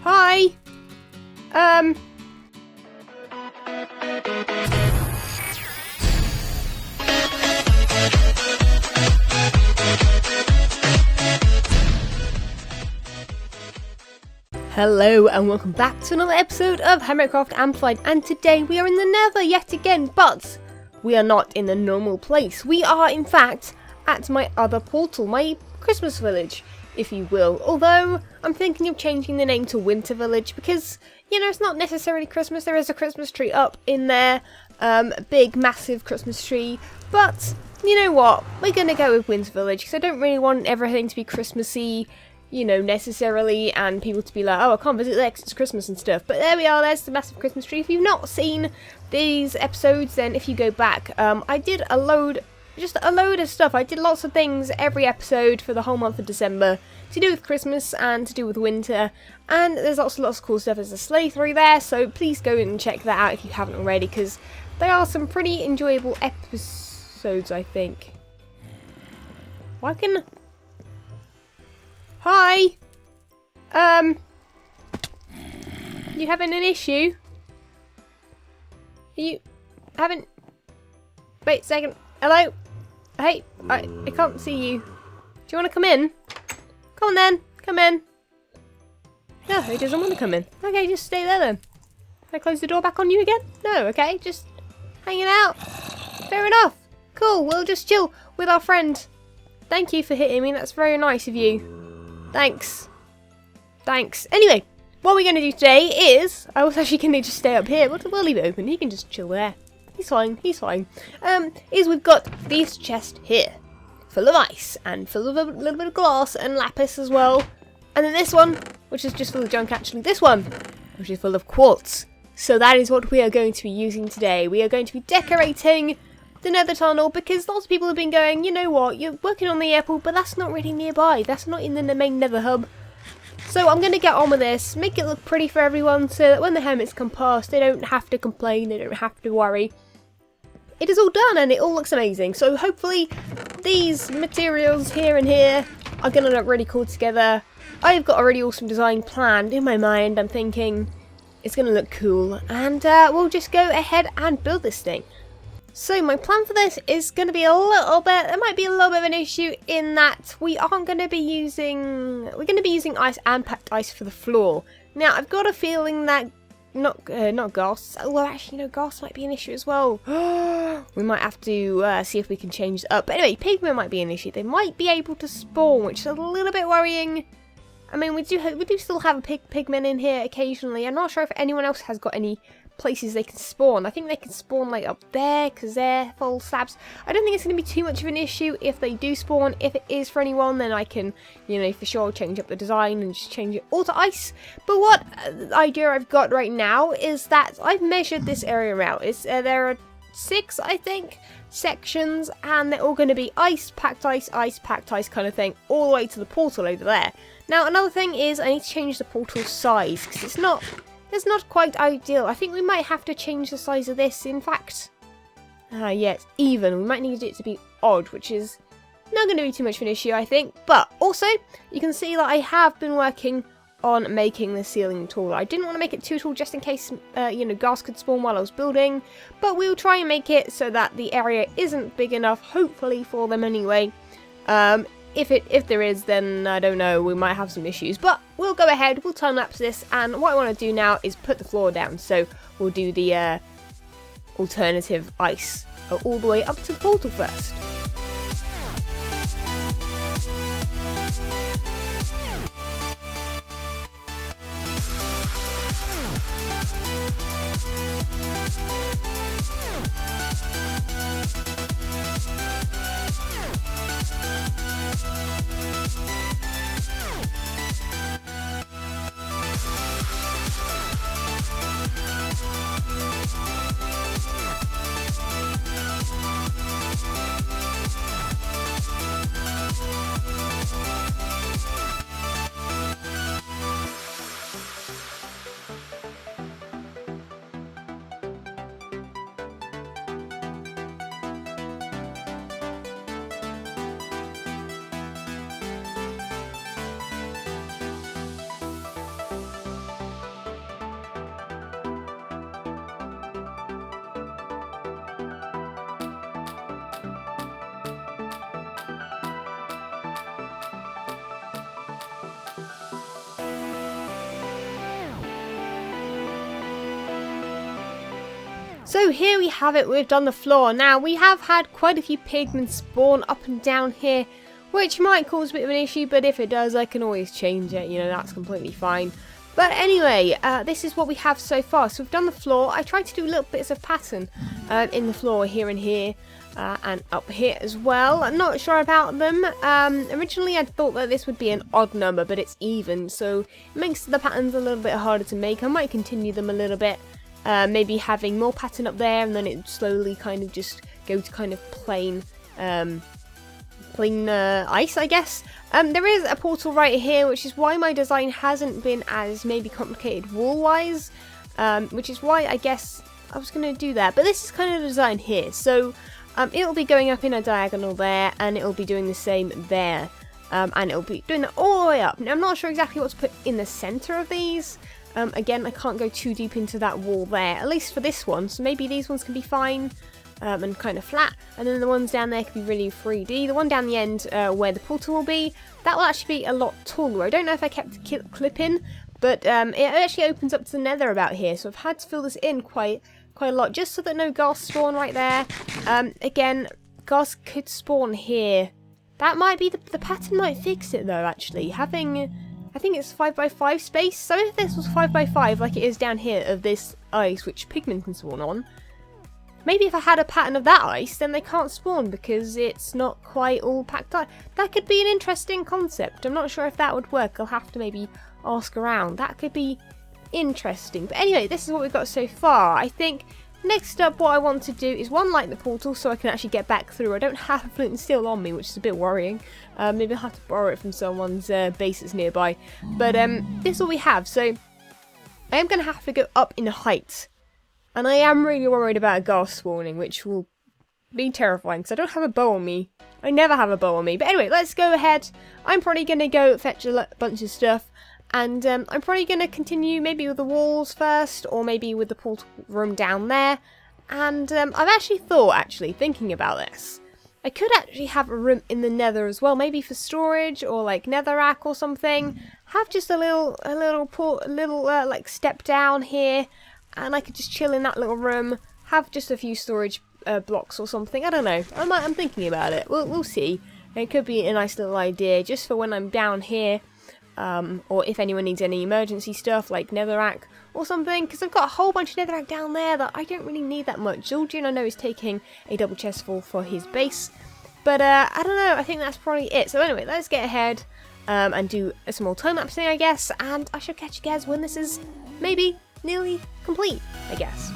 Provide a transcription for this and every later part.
Hi. Hello and welcome back to another episode of Hermitcraft Amplified, and today we are in the Nether yet again, but we are not in the normal place. We are in fact at my other portal, my Christmas village, if you will. Although I'm thinking of changing the name to Winter Village because, you know, it's not necessarily Christmas. There is a Christmas tree up in there, a big massive Christmas tree, but you know what? We're gonna go with Winter Village because I don't really want everything to be Christmassy, you know, necessarily, and people to be like, oh, I can't visit there 'cause it's Christmas and stuff. But there we are, there's the massive Christmas tree. If you've not seen these episodes, then if you go back, I did a load of stuff. I did lots of things every episode for the whole month of December to do with Christmas and to do with winter, and there's lots of cool stuff. There's a sleigh through there, so please go and check that out if you haven't already, because they are some pretty enjoyable episodes, I think. Why can... Hi! You having an issue? Are you having... Wait a second. Hello? Hey, I can't see you. Do you want to come in? Come on then, come in. No, he doesn't want to come in. Okay, just stay there then. Can I close the door back on you again? No, okay, just hanging out. Fair enough. Cool, we'll just chill with our friend. Thank you for hitting me, that's very nice of you. Thanks. Thanks. Anyway, what we're going to do today is... I was actually going to just stay up here, but we'll leave it open. He can just chill there. He's fine, he's fine. Is we've got this chest here, full of ice, and full of a little bit of glass, and lapis as well. And then this one, which is just full of junk actually. This one, which is full of quartz. So that is what we are going to be using today. We are going to be decorating the nether tunnel, because lots of people have been going, you know what, you're working on the airport, but that's not really nearby. That's not in the main nether hub. So I'm going to get on with this, make it look pretty for everyone, so that when the hermits come past, they don't have to complain, they don't have to worry. It is all done and it all looks amazing. So hopefully these materials here and here are going to look really cool together. I've got a really awesome design planned in my mind. I'm thinking it's going to look cool, and we'll just go ahead and build this thing. So my plan for this is going to be a little bit, there might be a little bit of an issue in that we aren't going to be using, we're going to be using ice and packed ice for the floor. Now I've got a feeling that, not gas, well actually no, gas might be an issue as well. We might have to see if we can change it up. But anyway, pigmen might be an issue. They might be able to spawn, which is a little bit worrying. I mean, we do still have a pigmen in here occasionally. I'm not sure if anyone else has got any places they can spawn. I think they can spawn like up there because they're full slabs. I don't think it's going to be too much of an issue if they do spawn. If it is for anyone, then I can, you know, for sure change up the design and just change it all to ice. But what idea I've got right now is that I've measured this area out. There are 6, I think, sections, and they're all going to be ice, packed ice, packed ice kind of thing, all the way to the portal over there. Now another thing is I need to change the portal size because it's not quite ideal. I think we might have to change the size of this. In fact, yeah, it's even. We might need it to be odd, which is not going to be too much of an issue, I think. But also, you can see that I have been working on making the ceiling taller. I didn't want to make it too tall just in case, you know, ghast could spawn while I was building. But we'll try and make it so that the area isn't big enough, hopefully for them anyway. If there is, then I don't know, we might have some issues. But we'll go ahead, we'll time-lapse this, and what I want to do now is put the floor down. So we'll do the alternative ice all the way up to the portal first. So here we have it, we've done the floor. Now we have had quite a few pigmen spawn up and down here, which might cause a bit of an issue, but if it does I can always change it, you know, that's completely fine. But anyway, this is what we have so far. So we've done the floor. I tried to do little bits of pattern in the floor here and here. And up here as well. I'm not sure about them. Originally I thought that this would be an odd number, but it's even, so it makes the patterns a little bit harder to make. I might continue them a little bit, maybe having more pattern up there, and then it slowly kind of just go to kind of plain ice, I guess. There is a portal right here, which is why my design hasn't been as maybe complicated wall-wise, which is why I guess I was going to do that. But this is kind of the design here, so it'll be going up in a diagonal there, and it'll be doing the same there, and it'll be doing that all the way up. Now I'm not sure exactly what to put in the centre of these. Again, I can't go too deep into that wall there, at least for this one, so maybe these ones can be fine and kind of flat, and then the ones down there can be really 3D. The one down the end where the portal will be, that will actually be a lot taller. I don't know if I kept the clip in, but it actually opens up to the nether about here, so I've had to fill this in quite a lot, just so that no ghasts spawn right there. Again, ghasts could spawn here. That might be the pattern might fix it though, actually. Having, I think it's 5x5 space, so if this was 5x5 like it is down here of this ice, which pigmen can spawn on, maybe if I had a pattern of that ice, then they can't spawn because it's not quite all packed up. That could be an interesting concept. I'm not sure if that would work. I'll have to maybe ask around. That could be interesting. But anyway, this is what we've got so far. I think next up what I want to do is light the portal so I can actually get back through. I don't have flint and steel on me, which is a bit worrying. Maybe I'll have to borrow it from someone's base that's nearby. But this is all we have, so I am going to have to go up in height. And I am really worried about a ghast spawning, which will be terrifying because I don't have a bow on me. I never have a bow on me. But anyway, let's go ahead. I'm probably going to go fetch a bunch of stuff. And I'm probably going to continue maybe with the walls first, or maybe with the portal room down there. And I've actually thought, thinking about this, I could actually have a room in the nether as well, maybe for storage, or like netherrack or something. Have just a little like step down here, and I could just chill in that little room. Have just a few storage blocks or something. I don't know. I'm thinking about it. We'll see. It could be a nice little idea just for when I'm down here. Or if anyone needs any emergency stuff like netherrack or something, because I've got a whole bunch of netherrack down there that I don't really need that much. Georgian, I know, is taking a double chest full for his base, but I don't know, I think that's probably it. So anyway, let's get ahead and do some more time lapsing, I guess, and I shall catch you guys when this is maybe nearly complete, I guess.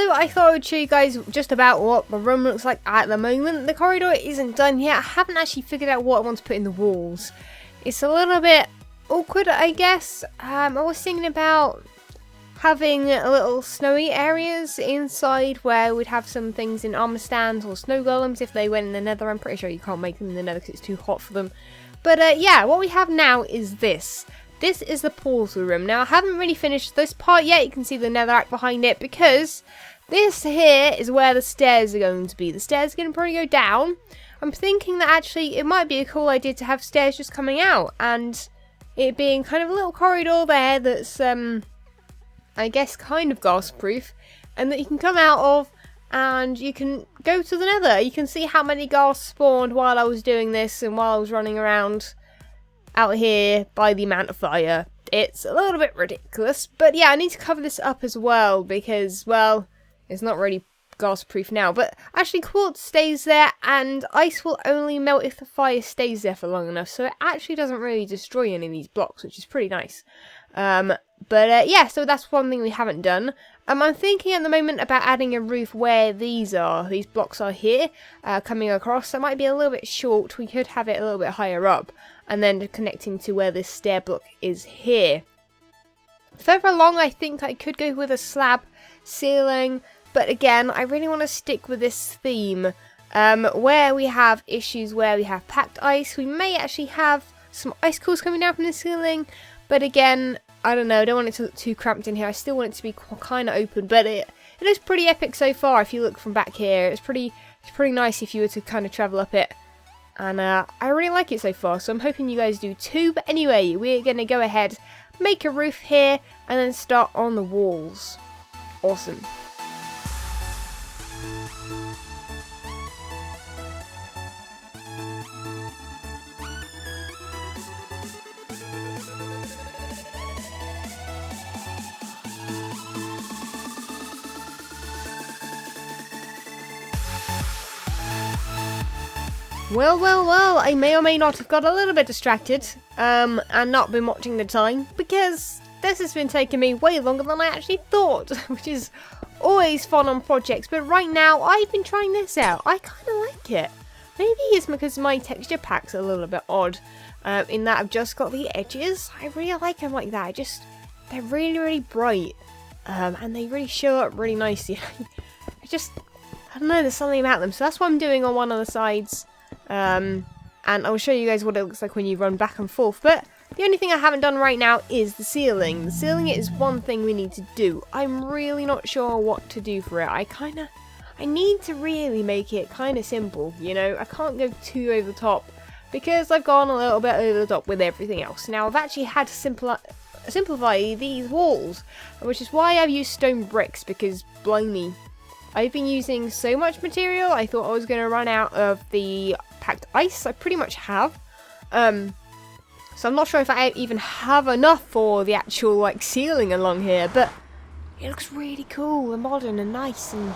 So I thought I would show you guys just about what the room looks like at the moment. The corridor isn't done yet. I haven't actually figured out what I want to put in the walls. It's a little bit awkward, I guess. I was thinking about having little snowy areas inside where we'd have some things in armor stands or snow golems if they went in the nether. I'm pretty sure you can't make them in the nether because it's too hot for them. But yeah, what we have now is this. This is the portal room. Now, I haven't really finished this part yet. You can see the netherrack behind it because this here is where the stairs are going to be. The stairs are going to probably go down. I'm thinking that actually it might be a cool idea to have stairs just coming out and it being kind of a little corridor there that's, I guess, kind of ghast-proof, and that you can come out of and you can go to the nether. You can see how many ghasts spawned while I was doing this and while I was running around out here by the amount of fire. It's a little bit ridiculous, but yeah, I need to cover this up as well because, well, it's not really ghast-proof now, but actually quartz stays there and ice will only melt if the fire stays there for long enough, so it actually doesn't really destroy any of these blocks, which is pretty nice. But yeah, so that's one thing we haven't done. I'm thinking at the moment about adding a roof where these blocks are here, coming across. So it might be a little bit short. We could have it a little bit higher up, and then connecting to where this stair block is here. Further along, I think I could go with a slab ceiling, but again, I really want to stick with this theme. Where we have issues where we have packed ice, we may actually have some icicles coming down from the ceiling, but again, I don't know, I don't want it to look too cramped in here. I still want it to be kind of open, but it is pretty epic so far if you look from back here. It's pretty nice if you were to kind of travel up it. And I really like it so far, so I'm hoping you guys do too. But anyway, we're going to go ahead, make a roof here, and then start on the walls. Awesome. Well, I may or may not have got a little bit distracted, and not been watching the time, because this has been taking me way longer than I actually thought, which is always fun on projects, but right now, I've been trying this out. I kind of like it. Maybe it's because my texture pack's a little bit odd, in that I've just got the edges. I really like them like that. They're really, really bright, and they really show up really nicely. I don't know, there's something about them, so that's what I'm doing on one of the sides. And I'll show you guys what it looks like when you run back and forth. But the only thing I haven't done right now is the ceiling. The ceiling is one thing we need to do. I'm really not sure what to do for it. I need to really make it kind of simple, you know. I can't go too over the top because I've gone a little bit over the top with everything else. Now I've actually had to simplify these walls, which is why I've used stone bricks, because blimey, I've been using so much material. I thought I was going to run out of the packed ice. I pretty much have. So I'm not sure if I even have enough for the actual like ceiling along here, but it looks really cool and modern and nice and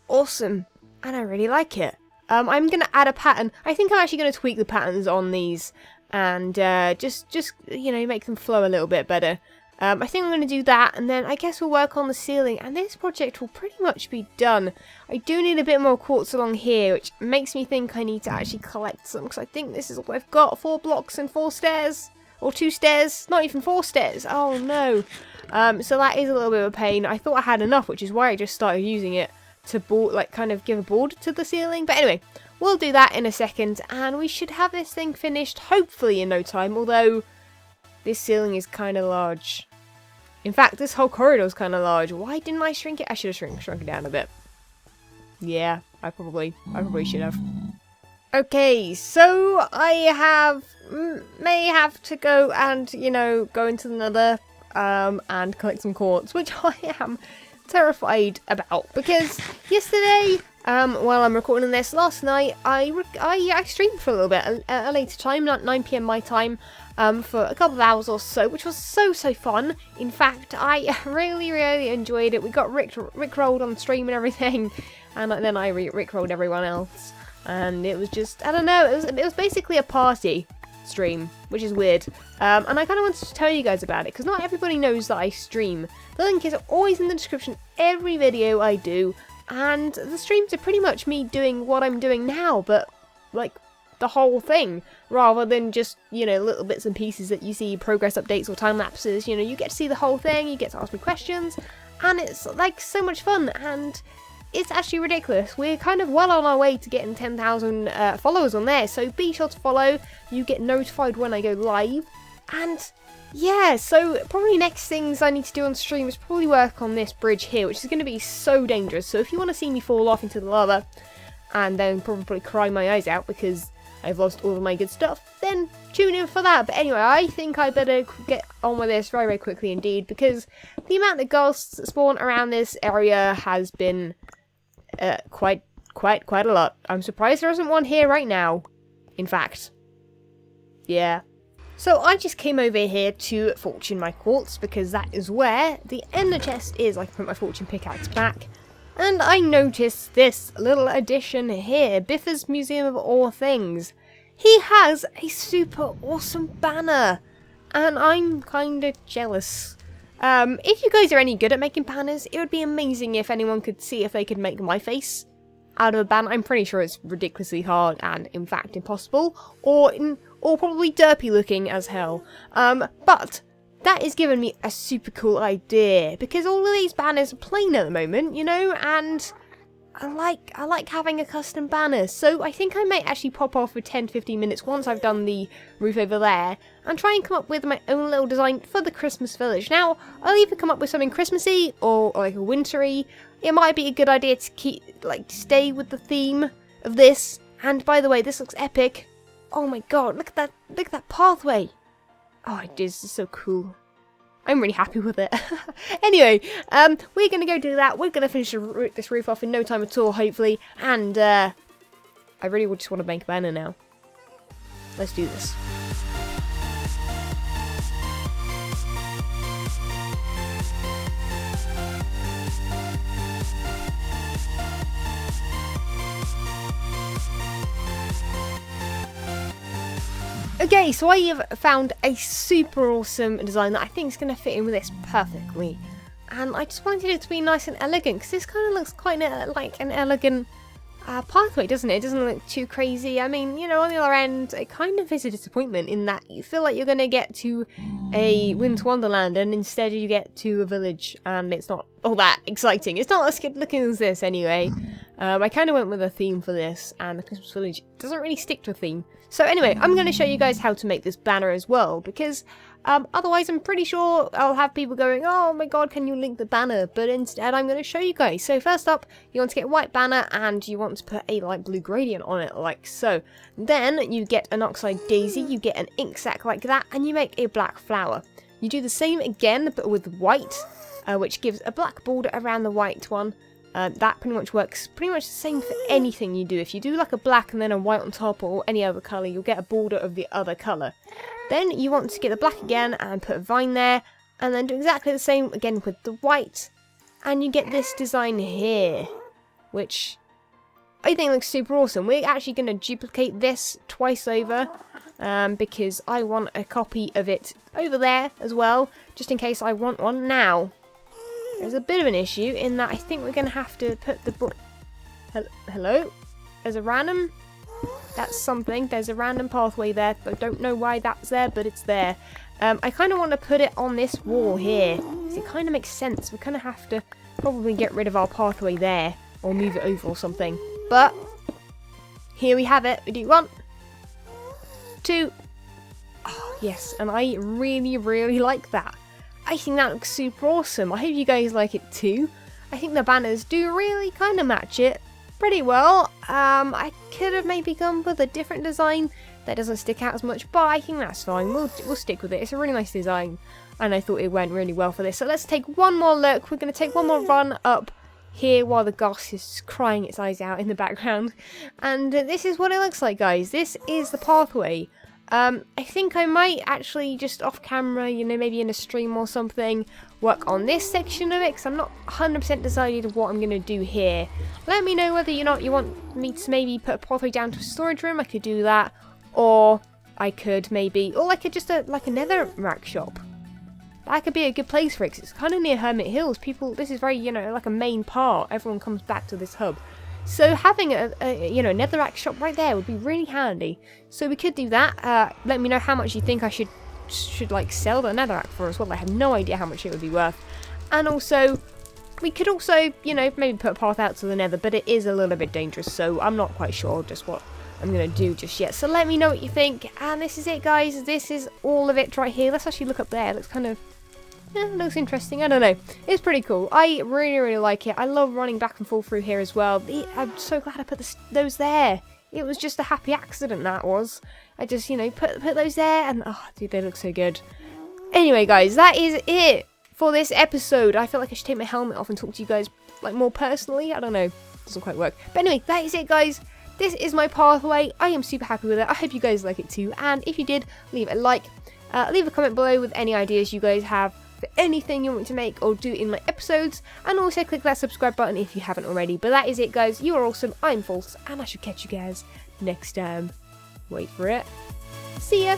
awesome, and I really like it. I'm going to add a pattern. I think I'm actually going to tweak the patterns on these and just you know, make them flow a little bit better. I think I'm going to do that, and then I guess we'll work on the ceiling, and this project will pretty much be done. I do need a bit more quartz along here, which makes me think I need to actually collect some, because I think this is all I've got. 4 blocks and 4 stairs, or 2 stairs, not even 4 stairs. Oh no. So that is a little bit of a pain. I thought I had enough, which is why I just started using it to board, like kind of give a board to the ceiling. But anyway, we'll do that in a second, and we should have this thing finished hopefully in no time, although this ceiling is kind of large. In fact, this whole corridor is kind of large. Why didn't I shrink it? I should have shrunk it down a bit. Yeah, I probably should have. Okay, so I may have to go and, you know, go into the nether and collect some quartz, which I am terrified about, because yesterday, while I'm recording this, last night, I streamed for a little bit at a later time, not 9 PM my time, for a couple of hours or so, which was so fun. In fact, I really enjoyed it. We got rickrolled on stream and everything, and then I rickrolled everyone else, and it was just, I don't know, it was basically a party stream, which is weird, and I kind of wanted to tell you guys about it, because not everybody knows that I stream. The link is always in the description, every video I do, and the streams are pretty much me doing what I'm doing now, but like the whole thing, rather than just, you know, little bits and pieces that you see progress updates or time lapses. You know, you get to see the whole thing, you get to ask me questions, and it's like so much fun, and it's actually ridiculous. We're kind of well on our way to getting 10,000 followers on there, so be sure to follow. You get notified when I go live, and yeah, so probably next things I need to do on stream is probably work on this bridge here, which is going to be so dangerous. So if you want to see me fall off into the lava and then probably cry my eyes out because I've lost all of my good stuff, then tune in for that. But anyway, I think I better get on with this very, very quickly indeed, because the amount of ghosts that spawn around this area has been quite a lot. I'm surprised there isn't one here right now, in fact. Yeah. So I just came over here to fortune my quartz, because that is where the ender chest is. I can put my fortune pickaxe back. And I noticed this little addition here, Biffa's Museum of All Things. He has a super awesome banner, and I'm kind of jealous. If you guys are any good at making banners, it would be amazing if anyone could see if they could make my face out of a banner. I'm pretty sure it's ridiculously hard and, in fact, impossible, or probably derpy looking as hell. But that is giving me a super cool idea, because all of these banners are plain at the moment, you know, and I like having a custom banner. So I think I might actually pop off for 10-15 minutes once I've done the roof over there and try and come up with my own little design for the Christmas village. Now, I'll either come up with something Christmassy or like a wintry. It might be a good idea to stay with the theme of this. And by the way, this looks epic. Oh my god, look at that pathway. Oh, it is so cool. I'm really happy with it. Anyway, we're going to go do that. We're going to finish this roof off in no time at all, hopefully. And I really would just want to make a banner now. Let's do this. Okay, so I have found a super awesome design that I think is going to fit in with this perfectly. And I just wanted it to be nice and elegant, because this kind of looks quite like an elegant pathway, doesn't it? It doesn't look too crazy. I mean, you know, on the other end, it kind of is a disappointment in that you feel like you're going to get to a Winter Wonderland, and instead you get to a village, and it's not all that exciting. It's not as good looking as this, anyway. I kind of went with a theme for this, and the Christmas village doesn't really stick to a theme. So anyway, I'm going to show you guys how to make this banner as well, because otherwise I'm pretty sure I'll have people going, oh my god, can you link the banner? But instead I'm going to show you guys. So first up, you want to get a white banner, and you want to put a light blue gradient on it, like so. Then you get an oxide daisy, you get an ink sac like that, and you make a black flower. You do the same again, but with white, which gives a black border around the white one. That pretty much works pretty much the same for anything you do. If you do like a black and then a white on top, or any other colour, you'll get a border of the other colour. Then you want to get the black again and put a vine there, and then do exactly the same again with the white, and you get this design here, which I think looks super awesome. We're actually going to duplicate this twice over, because I want a copy of it over there as well, just in case I want one. Now, there's a bit of an issue in that I think we're going to have to put the hello? There's a random... That's something. There's a random pathway there. I don't know why that's there, but it's there. I kind of want to put it on this wall here, because it kind of makes sense. We kind of have to probably get rid of our pathway there, or move it over or something. But here we have it. We do 1, 2. Oh, yes, and I really, really like that. I think that looks super awesome. I hope you guys like it too. I think the banners do really kind of match it pretty well. I could have maybe gone with a different design that doesn't stick out as much, but I think that's fine. We'll stick with it. It's a really nice design, and I thought it went really well for this. So let's take one more look. We're going to take one more run up here while the ghost is crying its eyes out in the background. And this is what it looks like, guys. This is the pathway. I think I might actually just off camera, you know, maybe in a stream or something, work on this section of it, because I'm not 100% decided what I'm going to do here. Let me know whether or not you want me to maybe put a pathway down to a storage room. I could do that, or I could maybe, or like like a netherrack shop. That could be a good place for it, because it's kind of near Hermit Hills. People, this is very, you know, like a main part. Everyone comes back to this hub. So having a netherrack shop right there would be really handy. So we could do that. Let me know how much you think I should like sell the netherrack for as well. I have no idea how much it would be worth. And also, we could also, maybe put a path out to the nether, but it is a little bit dangerous, so I'm not quite sure just what I'm going to do just yet. So let me know what you think. And this is it, guys. This is all of it right here. Let's actually look up there. It looks kind of, looks interesting. I don't know. It's pretty cool. I really, really like it. I love running back and forth through here as well. I'm so glad I put those there. It was just a happy accident, that was. I just, put those there, and oh, dude, they look so good. Anyway, guys, that is it for this episode. I feel like I should take my helmet off and talk to you guys, like, more personally. I don't know. It doesn't quite work. But anyway, that is it, guys. This is my pathway. I am super happy with it. I hope you guys like it too. And if you did, leave a like. Leave a comment below with any ideas you guys have for anything you want to make or do in my episodes. And also click that subscribe button if you haven't already. But that is it, guys. You are awesome. I'm False. And I shall catch you guys next time. Wait for it. See ya.